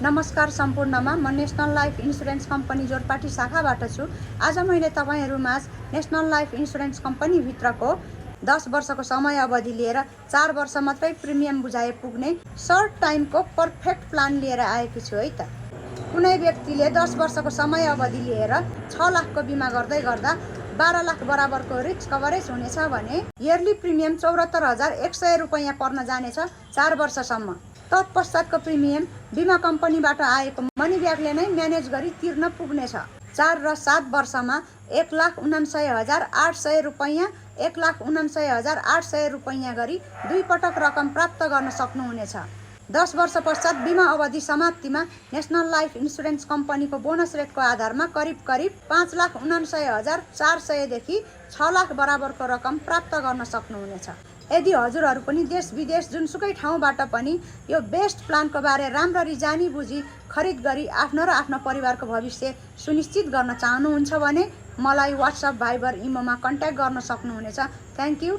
नमस्कार सम्पूर्णमा म national life insurance company Jorpati शाखाबाट छु। आज मैले तपाईहरुमाझ नेशनल लाइफ इन्सुरेन्स कम्पनी भित्रको 10 वर्षको समय अवधि लिएर 4 वर्ष मात्रै प्रिमियम बुझाए पुग्ने सर्ट टाइमको पर्फेक्ट प्लान लिएर आएकी छु है त। कुनै व्यक्तिले 10 वर्षको समय अवधि लिएर 6 लाखको बिमा गर्दै गर्दा 12 लाख बराबरको रिस्क कभरेज हुनेछ भने इयरली प्रिमियम 74,100 रुपैयाँ पर्न जानेछ 4 वर्षसम्म। तत्पश्चातको प्रिमियम बिमा कम्पनीबाट आएको मनी ब्यागले नै म्यानेज गरी तिर्न पुग्नेछ। 4 र 7 वर्षमा 1,49,800 रुपैयाँ 1,49,800 रुपैयाँ गरी 2 पटक रकम प्राप्त गर्न सक्नुहुनेछ। 10 वर्ष पश्चात बिमा अवधि समाप्तिमा नेशनल लाइफ इन्सुरेन्स कम्पनीको बोनस रेटको आधारमा करिब 5,49,400 देखि 6 लाख बराबरको रकम प्राप्त गर्न सक्नुहुनेछ। यदि हजुरहरू पनि देश विदेश जुनसुकै ठाउँबाट पनि यो बेस्ट प्लानको बारे राम्ररी जानी बुझी खरिद गरी आफ्नो र आफ्नो परिवारको भविष्य सुनिश्चित गर्न चाहनुहुन्छ भने मलाई WhatsApp, भाइबर, इमोमा कन्ट्याक्ट गर्न सक्नुहुनेछ। Thank you.